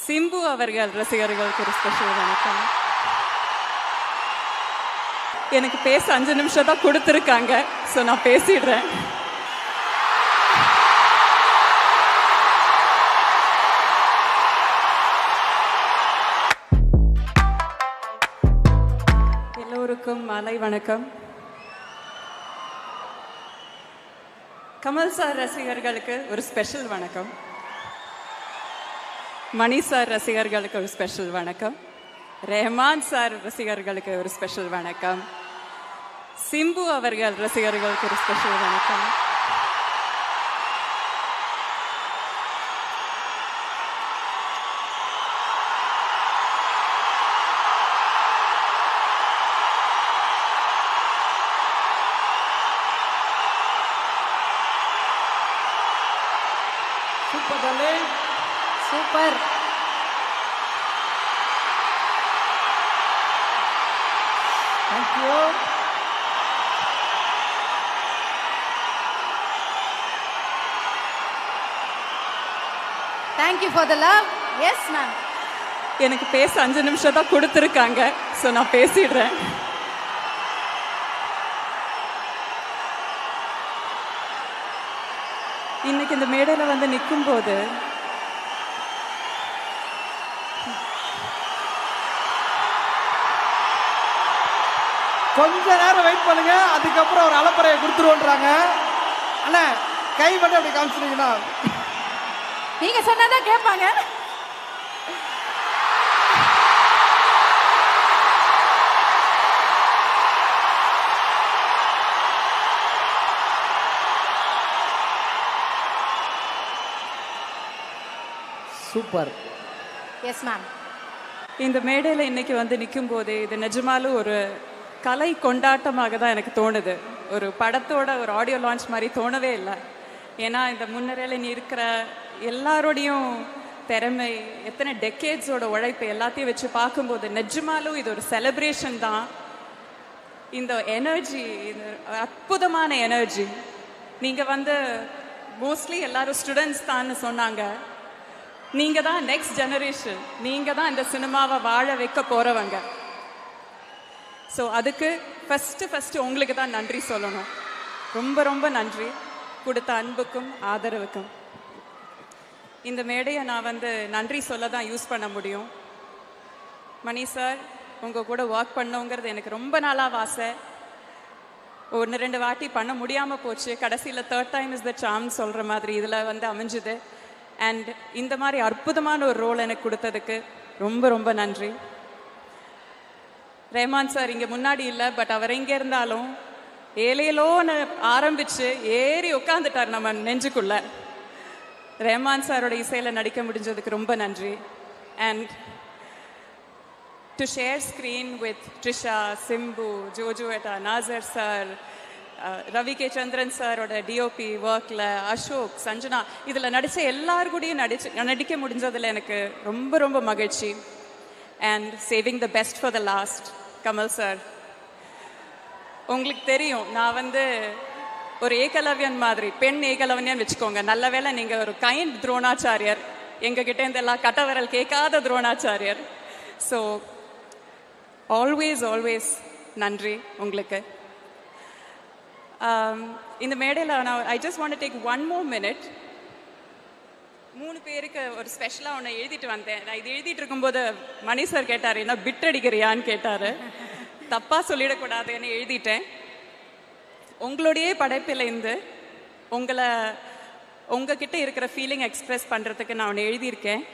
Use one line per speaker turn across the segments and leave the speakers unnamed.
சிம்பு அவர்கள் ரசிகர்களுக்கு ஒரு ஸ்பெஷல் வணக்கம். எனக்கு பேச 5 நிமிஷம் தான் கொடுத்துருக்காங்க. ஸோ நான் பேசிடுறேன். எல்லோருக்கும் மாலை வணக்கம். கமல் சார் ரசிகர்களுக்கு ஒரு ஸ்பெஷல் வணக்கம். மணி சார் ரசிகர்களுக்கு ஒரு ஸ்பெஷல் வணக்கம். ரெஹ்மான் சார் ரசிகர்களுக்கு ஒரு ஸ்பெஷல் வணக்கம். சிம்பு அவர்கள் ரசிகர்களுக்கு ஒரு ஸ்பெஷல் வணக்கம்.
Super darling,
super.
thank you.
Thank you for the love. Yes ma'am.
எனக்கு பேச 5 நிமிஷம் தான் கொடுத்துருக்காங்க. ஸோ நான் பேசிடுறேன். இன்னைக்கு இந்த மேடையில் வந்து நிற்கும் போது
கொஞ்ச நேரம் வெயிட் பண்ணுங்க, அதுக்கப்புறம் ஒரு அலப்பறையை கொடுத்துருவோன்றாங்க. அண்ணா கை மட்டும் அப்படி காமிச்சிட்டீங்கன்னா
நீங்க சொன்னதான் கேட்பாங்க.
சூப்பர்.
Yes ma'am.
இந்த மேடையில் இன்னைக்கு வந்து நிற்கும் போது இது நிஜமாலும் ஒரு கலை கொண்டாட்டமாக தான் எனக்கு தோணுது. ஒரு படத்தோட ஒரு ஆடியோ லான்ச் மாதிரி தோணவே இல்லை. ஏன்னா இந்த முன்னரையில் நீ இருக்கிற எல்லாரோடையும் திறமை, எத்தனை டெக்கேட்ஸோட உழைப்பு எல்லாத்தையும் வச்சு பார்க்கும்போது நிஜமாலும் இது ஒரு செலிப்ரேஷன் தான். இந்த எனர்ஜி, இந்த அற்புதமான எனர்ஜி. நீங்கள் வந்து மோஸ்ட்லி எல்லாரும் ஸ்டூடெண்ட்ஸ் தான் சொன்னாங்க. நீங்கள் தான் நெக்ஸ்ட் ஜெனரேஷன், நீங்கள் தான் இந்த சினிமாவை வாழ வைக்க போகிறவங்க. ஸோ அதுக்கு ஃபஸ்ட்டு உங்களுக்கு தான் நன்றி சொல்லணும். ரொம்ப ரொம்ப நன்றி கொடுத்த அன்புக்கும் ஆதரவுக்கும். இந்த மேடையை நான் வந்து நன்றி சொல்ல தான் யூஸ் பண்ண முடியும். மணி சார், உங்கள் கூட ஒர்க் பண்ணோங்கிறது எனக்கு ரொம்ப நாளாக ஆசை. 1-2 வாட்டி பண்ண முடியாமல் போச்சு. கடைசியில் 3rd time is the charm சொல்கிற மாதிரி இதில் வந்து அமைஞ்சுது. அண்ட் இந்த மாதிரி அற்புதமான ஒரு ரோல் எனக்கு கொடுத்ததுக்கு ரொம்ப ரொம்ப நன்றி. ரெஹ்மான் சார் இங்கே முன்னாடி இல்லை, பட் அவர் எங்கே இருந்தாலும் ஏலேலோன்னு ஆரம்பித்து ஏறி உட்காந்துட்டார் நம்ம நெஞ்சுக்குள்ள. ரெஹ்மான் சாரோட இசையில் நடிக்க முடிஞ்சதுக்கு ரொம்ப நன்றி. And to share screen with Trisha, Simbu, ஜோஜுவேட்டா, நாசர் சார், ரவி கே சந்திரன் சாரோட டிஓபி ஒர்க்கில், அசோக், சஞ்சனா, இதில் நடித்த எல்லாரு கூடயும் நடிக்க முடிஞ்சதில் எனக்கு ரொம்ப ரொம்ப மகிழ்ச்சி. And saving the best for the last, Kamal sir. உங்களுக்கு தெரியும், நான் வந்து ஒரு ஏகலவ்யன் மாதிரி, பெண் ஏகலவ்யன் வச்சுக்கோங்க. நல்ல வேளை நீங்கள் ஒரு கைண்ட் துரோணாச்சாரியர், எங்ககிட்ட இருந்து எல்லாம் கட்டவரல் கேட்காத துரோணாச்சாரியர். ஸோ ஆல்வேஸ் நன்றி உங்களுக்கு. இந்த மேடையில் நான் I just want to take 1 more minute. 3 பேருக்கு ஒரு ஸ்பெஷலாக ஒன்று எழுதிட்டு வந்தேன். நான் இது எழுதிட்டு இருக்கும்போது மணி சார் கேட்டார், என்ன பிட் அடிக்கிறியான்னு கேட்டார். தப்பாக சொல்லிடக்கூடாதுன்னு எழுதிட்டேன். உங்களுடைய படைப்பில் இருந்து உங்ககிட்ட இருக்கிற ஃபீலிங் எக்ஸ்ப்ரெஸ் பண்ணுறதுக்கு நான் ஒன்று எழுதியிருக்கேன்.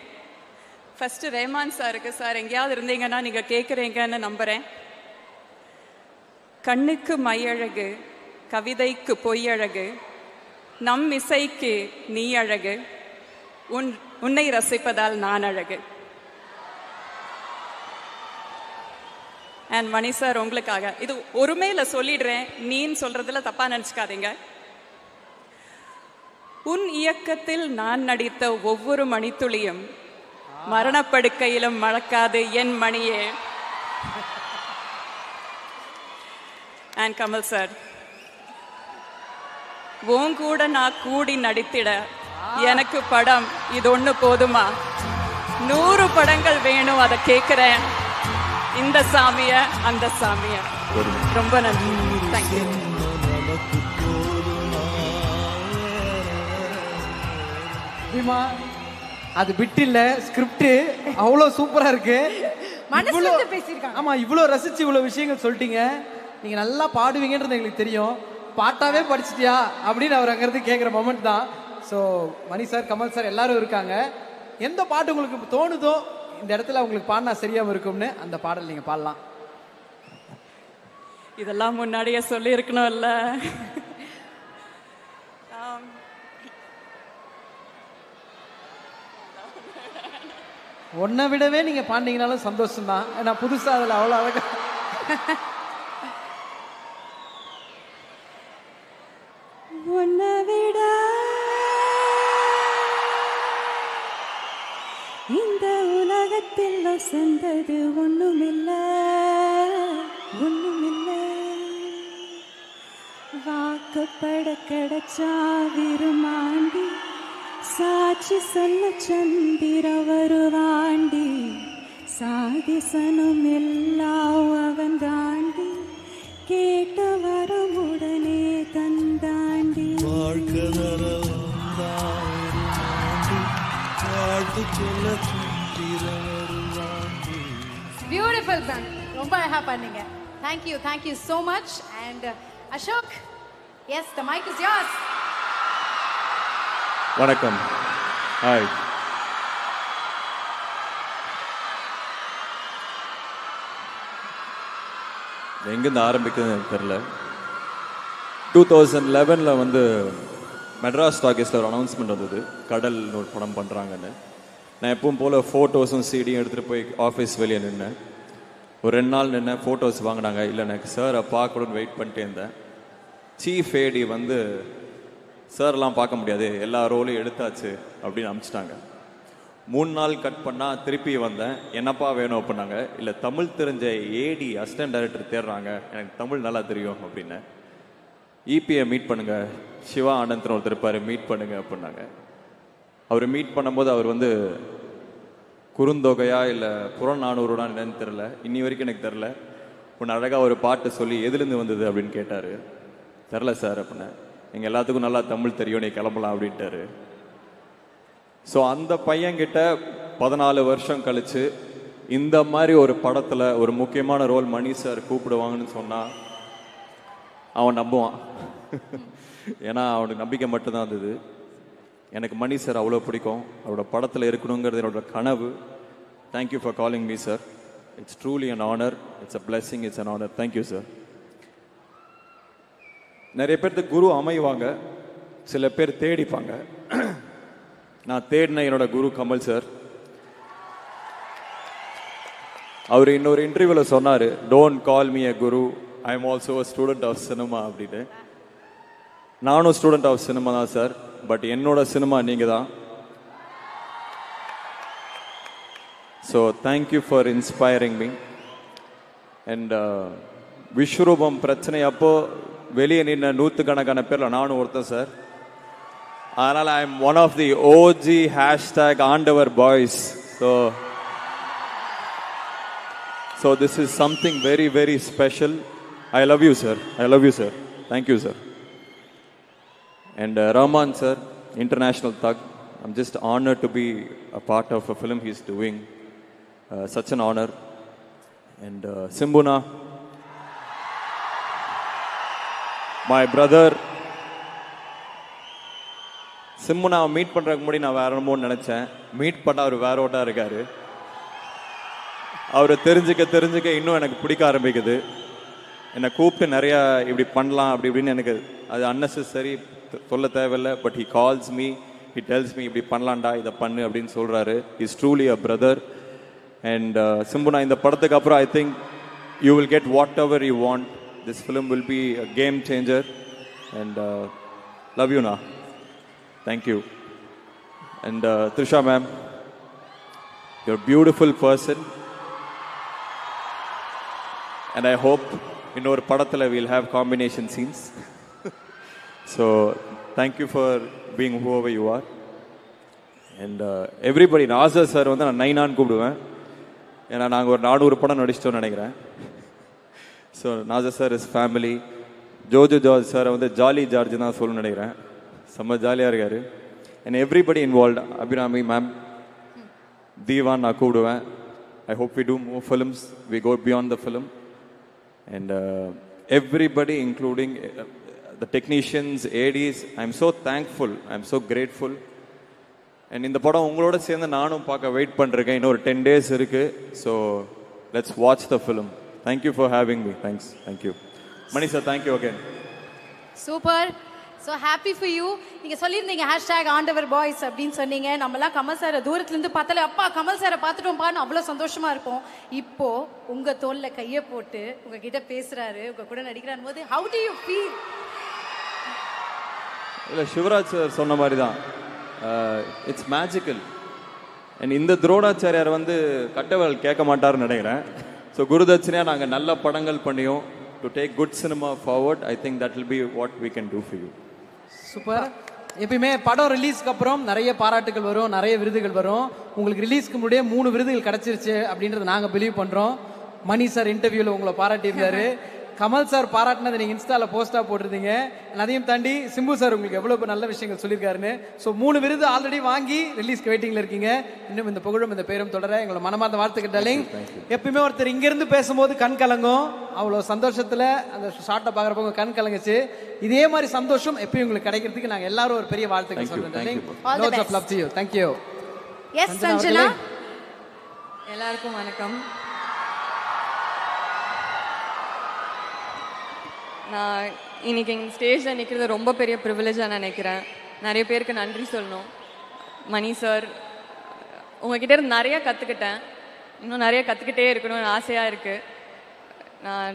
ஃபஸ்ட்டு ரெஹ்மான் சாருக்கு, சார் எங்கேயாவது இருந்தீங்கன்னா நீங்கள் கேட்குறீங்கன்னு நம்புகிறேன். கண்ணுக்கு மையழகு, கவிதைக்கு பொய்யழகு, நம் இசைக்கு நீ அழகு, உன்னை ரசிப்பதால் நான் அழகு. அண்ட் மணி சார், உங்களுக்காக இது ஒருமையில சொல்லிடுறேன், நீன்னு சொல்றதுல தப்பா நினைச்சுக்காதீங்க. உன் இயக்கத்தில் நான் நடித்த ஒவ்வொரு மணித்துளியும் மரணப்படுக்கையிலும் மறக்காது என் மணியே. அண்ட் கமல் சார், உன் கூட நான் கூடி நடித்திட எனக்கு படம் இது ஒன்று போதுமா? 100 படங்கள் வேணும், அதை கேட்குறேன். இந்த சாமிய அந்த சாமிய. ரொம்ப நன்றி. தேங்க்யூ.
பீமா, அது பிட் இல்ல, ஸ்கிரிப்ட் அவ்வளவு சூப்பரா இருக்கு.
மனசுல பேசிருக்காங்க.
ஆமா, இவ்வளவு ரசிச்சு இவ்வளவு விஷயங்கள் சொல்லிட்டீங்க. நீங்க நல்லா பாடுவீங்கன்றது எங்களுக்கு தெரியும். பாட்டாவே படிச்சிட்டியா அப்படின்னு அவர் அங்கிருந்து கேட்குற மொமெண்ட் தான். ஸோ மணி சார், கமல் சார் எல்லாரும் இருக்காங்க. எந்த பாட்டு உங்களுக்கு தோணுதோ இந்த இடத்துல உங்களுக்கு பாடினா சரியாம இருக்கும்னு அந்த பாடல் நீங்க பாடலாம்.
இதெல்லாம் முன்னாடியே சொல்லி இருக்கணும்ல.
ஒன்றை விடவே நீங்க பாண்டிங்கனாலும் சந்தோஷம் தான். ஏன்னா புதுசா அதில் அவ்வளோ அழகா
உன்னை விட இந்த உலகத்தில் சொந்தது ஒண்ணுமில்ல, ஒண்ணுமில்ல. வாக்கப்பட கிடைச்சா விருமாண்டி, சாட்சி சொல்ல சந்திர வருவாண்டி, சாதிசனும் எல்லாம் அவன் தாண்டி, கேட்ட வரமுடனே தந்தாண்டி.
பியூட்டிஃபுல் மேம், ரொம்ப அழகா பண்ணீங்க. Thank you so much. And Ashok, yes, the mic is yours.
வணக்கம். ஹாய். எங்கேருந்து ஆரம்பிக்குதுன்னு எனக்கு தெரியல. 2011 வந்து மெட்ராஸ் டாக்கீஸில் ஒரு அனௌன்ஸ்மெண்ட் வந்தது, கடல் ஒரு படம் பண்ணுறாங்கன்னு. நான் எப்பவும் போல் ஃபோட்டோஸும் சிடியும் எடுத்துகிட்டு போய் ஆஃபீஸ் வெளியே நின்னேன். ஒரு 2 நாள் நின்று ஃபோட்டோஸ் வாங்கினாங்க. இல்லை, எனக்கு சாரை பார்க்கணுன்னு வெயிட் பண்ணிட்டே இருந்தேன். சீஃப் ஏடி வந்து சார்லாம் பார்க்க முடியாது, எல்லா ரோலையும் எடுத்தாச்சு அப்படின்னு அனுப்பிச்சிட்டாங்க. 3 நாள் கட் பண்ணால் திருப்பி வந்தேன். என்னப்பா வேணும் அப்படின்னாங்க. இல்லை, தமிழ் தெரிஞ்ச ஏடி அசிஸ்டன்ட் டைரக்டர் தேடுறாங்க, எனக்கு தமிழ் நல்லா தெரியும் அப்படின்னு. இபியை மீட் பண்ணுங்க, சிவா ஆனந்தன் ஒருத்தர் இருப்பார், மீட் பண்ணுங்க அப்படின்னாங்க. அவர் மீட் பண்ணும்போது அவர் வந்து குறுந்தொகையா இல்லை புறநானூறுனா என்னன்னு தெரில, இன்னி வரைக்கும் எனக்கு தெரில. ஒன்று அழகாக ஒரு பாட்டு சொல்லி எதுலேருந்து வந்தது அப்படின்னு கேட்டார். தெரில சார் அப்படின்னேன். எங்கள் எல்லாத்துக்கும் நல்லா தமிழ் தெரியும், நீ கிளம்பலாம் அப்படின்ட்டாரு. ஸோ அந்த பையன்கிட்ட 14 வருஷம் கழிச்சு இந்த மாதிரி ஒரு படத்தில் ஒரு முக்கியமான ரோல் மணி சார் கூப்பிடுவாங்கன்னு சொன்னால் அவன் நம்புவான். ஏன்னா அவனுக்கு நம்பிக்கை மட்டும்தான் இருந்தது. எனக்கு மணி சார் அவ்வளோ பிடிக்கும், அவரோட படத்தில் இருக்கணுங்கிறது என்னோட கனவு. Thank you for calling me sir. It's truly an honour, it's a blessing, it's an honour. Thank you sir. நிறைய பேர்த்துக்கு குரு அமைவாங்க, சில பேர் தேடிப்பாங்க. நான் தேடின என்னோட குரு கமல் சார். அவர் இன்னொரு இன்டர்வியூவில் சொன்னார், don't call me a guru, I am also a student of cinema அப்படின்னு. நானும் ஸ்டூடெண்ட் ஆஃப் சினிமா தான் சார், பட் என்னோட சினிமா நீங்கள் தான். So thank you for inspiring me. And Vishwaroopam பிரச்சனை அப்போ வெளியே நின்ன 100கணக்கான பேரில் நானும் ஒருத்தன் சார். அதனால் I am one of the OG hashtag Aandavar boys. So this is something very very special. I love you sir, I love you sir. Thank you sir. And Rahman sir, international thug. I'm just honored to be a part of a film he's doing. Such an honor. And Simbuna, my brother. சிம்புனா meet பண்ணுறதுக்கு முன்னாடி நான் வேற என்னமோன்னு நினச்சேன். Meet பண்ண அவர் வேற ஓட்டா இருக்காரு. அவரை தெரிஞ்சுக்க இன்னும் எனக்கு பிடிக்க ஆரம்பிக்குது. என்னை கூப்பிட்டு நிறையா இப்படி பண்ணலாம் அப்படி இப்படின்னு எனக்கு அது அன்னெசரி சொல்ல தேவையில்லை. But he calls me, he tells me இப்படி பண்ணலாண்டா, இதை பண்ணு அப்படின்னு சொல்கிறாரு. Is truly a brother. And சிம்புனா, இந்த படத்துக்கு அப்புறம் I think you will get whatever you want. This film will be a game changer. And love you நா. Thank you. And Trisha ma'am, your beautiful person. And I hope இன்னொரு படத்தில் we'll have combination scenes. So thank you for being whoever you are. And everybody Nassar sir வந்து நான் நைனான்னு கூப்பிடுவேன், ஏன்னா நாங்கள் ஒரு 400 படம் நடிச்சிட்டோம்னு நினைக்கிறேன். So Nassar sir is family. Jojo George சாரை வந்து ஜாலி ஜார்ஜ் தான் சொல்லணும்னு நினைக்கிறேன், செம்ம ஜாலியாக இருக்கார். And everybody involved, Abhirami ma'am, தீவான் நான் கூப்பிடுவேன். I hope we do more films, we go beyond the film. And everybody, including the technicians, ADs, I'm so thankful, I'm so grateful. And இந்த படம் உங்களோட சேர்ந்து நானும் பார்க்க வெயிட் பண்ணிருக்கேன். இன்னொரு 10 days இருக்கு. So let's watch the film. Thank you for having me. Thank you. Mani sir, thank you again.
Super. So happy for you. நீங்கள் சொல்லியிருந்தீங்க #ஆண்டவர் பாய்ஸ் அப்படின்னு சொன்னீங்க. நம்மலாம் கமல் சாரை தூரத்துலேருந்து பார்த்தாலே அப்பா கமல் சாரை பார்த்துட்டோம்ப்பான்னு அவ்வளோ சந்தோஷமாக இருப்போம். இப்போ உங்கள் தோளில் கையை போட்டு உங்ககிட்ட பேசுகிறாரு, உங்கள் கூட நடிக்கிறான் போது ஹவு டு யூ ஃபீல்?
இல்லை, சிவராஜ் சார் சொன்ன மாதிரி தான், இட்ஸ் மேஜிக்கல். அண்ட் இந்த துரோணாச்சாரியார் வந்து கட்டவல் கேட்க மாட்டாருன்னு நினைக்கிறேன். ஸோ குருதட்சணையாக நாங்கள் நல்ல படங்கள் பண்ணியோம். To take good cinema forward, I think that will be what we can do for you.
Super. எப்பயுமே படம் ரிலீஸ்க்கு அப்புறம் நிறைய பாராட்டுகள் வரும், நிறைய விருதுகள் வரும். உங்களுக்கு ரிலீஸ்க்கு முன்னாடியே 3 விருதுகள் கிடைச்சிருச்சு அப்படின்றத நாங்கள் பிலீவ் பண்ணுறோம். மணி சார் இன்டர்வியூவில் உங்களை பாராட்டியிருந்தாரு, கமல் சார் பாராட்டினதை நீங்கள் இன்ஸ்டாவில் போஸ்ட்டாக போட்டிருந்தீங்க. அதையும் தாண்டி சிம்பு சார் உங்களுக்கு எவ்வளோ நல்ல விஷயங்கள் சொல்லியிருக்காருன்னு. ஸோ 3 விருது ஆல்ரெடி வாங்கி ரிலீஸ்க்கு வெயிட்டிங்கில் இருக்கீங்க. இன்னும் இந்த புகழும் இந்த பேரும் தொடர எங்களோட மனமார்ந்த வாழ்த்துக்கள் டார்லிங். எப்பயுமே ஒருத்தர் இங்கேருந்து பேசும்போது கண் கலங்கும், அவ்வளோ சந்தோஷத்தில் அந்த ஷார்ட்டை பார்க்குறப்ப கண் கலங்குச்சு. இதே மாதிரி சந்தோஷம் எப்பயும் உங்களுக்கு கிடைக்கிறதுக்கு நாங்கள் எல்லாரும் ஒரு பெரிய வாழ்த்துக்கள் சொல்கிறோம் darling. Lots of love to you. Thank you.
Yes Sanjana.
எல்லாருக்கும் வணக்கம். நான் இன்னைக்கு எங்கள் ஸ்டேஜில் நிற்கிறது ரொம்ப பெரிய ப்ரிவிலேஜாக நினைக்கிறேன். நிறைய பேருக்கு நன்றி சொல்லணும். மணி சார், உங்ககிட்ட இருந்து நிறையா கற்றுக்கிட்டேன், இன்னும் நிறைய கற்றுக்கிட்டே இருக்கணும்னு ஆசையாக இருக்குது. நான்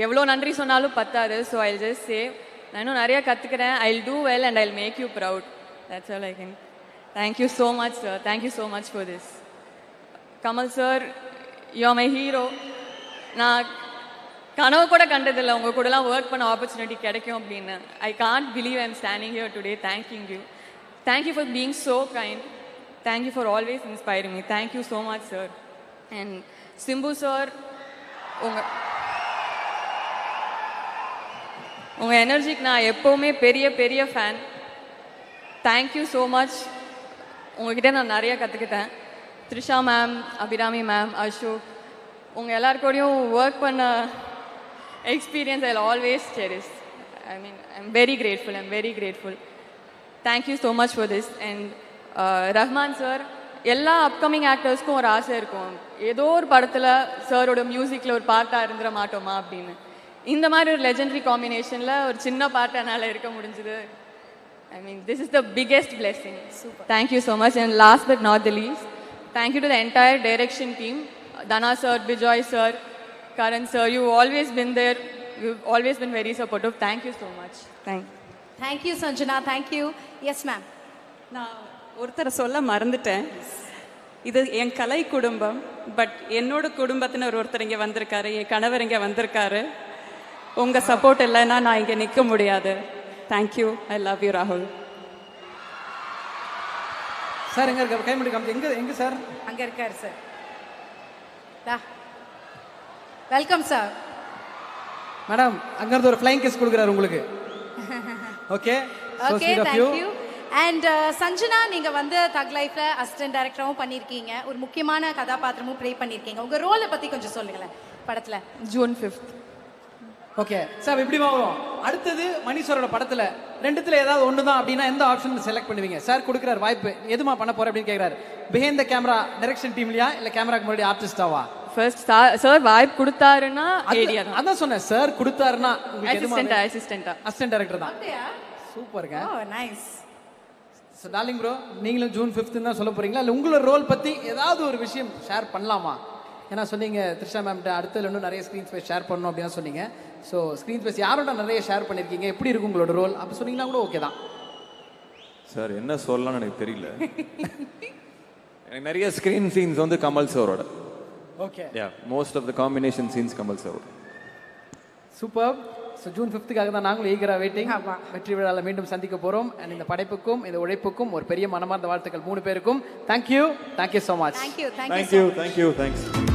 எவ்வளோ நன்றி சொன்னாலும் பத்தாது. ஸோ ஐ ஜஸ்ட் சே, நான் இன்னும் நிறையா கற்றுக்கிறேன். I will do well and I will make you proud. That's all I can. Thank you so much sir. Thank you so much for this. Kamal sir, you are my hero. நான் கனவு கூட கண்டதில்லை உங்கள் கூடலாம் ஒர்க் பண்ண ஆப்பர்ச்சுனிட்டி கிடைக்கும் அப்படின்னு. I can't believe I am standing here today. Thank you you. Thank you for being so kind. Thank you for always inspiring me. Thank you so much sir. And Simbu sir, உங்கள் எனர்ஜிக்கு நான் எப்போவுமே பெரிய பெரிய ஃபேன். Thank you so much. உங்ககிட்ட நான் நிறையா கற்றுக்கிட்டேன். த்ரிஷா மேம், அபிராமி மேம், அசோக், உங்கள் எல்லாருக்கூடையும் ஒர்க் பண்ண experience I'll always cherish. I mean, I'm very grateful. Thank you so much for this. And Rahman sir, எல்லா அப்கமிங் ஆக்டர்ஸ்க்கும் ஒரு ஆசை இருக்கும், ஏதோ ஒரு படத்தில் சாரோட மியூசிக்கில் ஒரு பார்ட்டாக இருந்துட மாட்டோமா அப்படின்னு. இந்த மாதிரி ஒரு லெஜெண்டரி காம்பினேஷனில் ஒரு சின்ன பார்ட் என்னால் இருக்க முடிஞ்சுது. I mean, this is the biggest blessing. Super. Thank you so much. And last but not the least, thank you to the entire direction team. Dana sir, Bijoy sir, Karan sir, you've always been there. You've always been very supportive. Thank you so much.
Thank you Sanjana. Thank you. Yes ma'am.
நான் ஒருத்தரை சொல்ல மறந்துட்டேன். இது என் கலை குடும்பம். But என்னோட குடும்பத்தினர் ஒருத்தர் இங்கே வந்திருக்காரு, என் கணவர் இங்கே வந்திருக்காரு. உங்கள் சப்போர்ட் இல்லைன்னா நான் இங்கே நிற்க முடியாது. தேங்க்யூ. ஐ லவ் யூ ராகுல்.
சார் எங்க இருக்காரு? கை முடி காமிச்சு. எங்க சார்?
அங்க இருக்காரு சார். Welcome sir.
மேடம், அங்க இருந்து ஒரு ஃப்ளைங் கிஸ் கொடுக்குறாரு உங்களுக்கு. Okay
okay, thank you. And Sanjana, நீங்க வந்து தக் லைஃப்ல அசிஸ்டன்ட் டைரக்டராகவும் பண்ணியிருக்கீங்க, ஒரு முக்கியமான கதாபாத்திரமும் ப்ளே பண்ணியிருக்கீங்க. உங்க ரோலை பத்தி கொஞ்சம் சொல்லுங்களேன் படத்துல.
June 5th.
ஓகே சார், எப்படி வரும் அடுத்தது மணீஸ்வரோட படத்துல ரெண்டுத்துல ஏதாவது ஒன்று தான் அப்படின்னா எந்த ஆப்ஷன் செலக்ட் பண்ணுவீங்க? சார் கொடுக்குறாரு வாய்ப்பு, எதுமா பண்ண போற அப்படின்னு கேட்குறாரு. பிஹைண்ட் த கேமரா டைரக்ஷன் டீம்லையா இல்லை கேமராக்கு முன்னாடி ஆர்டிஸ்டாவா?
ஃபர்ஸ்ட் சார் வாய்ப்பு கொடுத்தாருன்னா ஐடியா தான்.
அதான் சொன்னேன், சார் கொடுத்தாருன்னா அசிஸ்டன்ட் டைரக்டர் தான். சூப்பர்ங்க.
ஓ நைஸ்.
ஸோ டார்லிங் ப்ரோ, நீங்களும் June 5th தான் சொல்ல போறீங்களா இல்லை உங்களோட ரோல் பற்றி ஏதாவது ஒரு விஷயம் ஷேர் பண்ணலாமா? ஏன்னா சொன்னீங்க த்ரிஷா மேம்கிட்ட அடுத்தது இன்னும் நிறைய ஸ்க்ரீன் ஸ்பேஸ் ஷேர் பண்ணணும் அப்படின்னு சொன்னீங்க. ஸோ ஸ்க்ரீன் ஸ்பேஸ் யாரோட நிறைய ஷேர் பண்ணியிருக்கீங்க, எப்படி இருக்கும் உங்களோட ரோல் அப்படி சொன்னீங்கன்னா கூட ஓகே தான்.
சார் என்ன சொல்லலாம்னு எனக்கு தெரியல. எனக்கு நிறைய ஸ்க்ரீன் சீன்ஸ் வந்து கமல் சாரோட.
Okay,
yeah, most of the combination scenes Kamal சாரோட.
சூப்பர். ஸோ ஜூன் 5th தான் நாங்களும் ஈகரா வெயிட்டிங்.
ஆமா.
வெற்றி விழாவில் மீண்டும் சந்திக்க போறோம். அண்ட் இந்த படைப்புக்கும் இந்த உழைப்புக்கும் ஒரு பெரிய மனமார்ந்த வாழ்த்துக்கள் 3 பேருக்கும். Thank you so much.
Thank you
thank you thank you thanks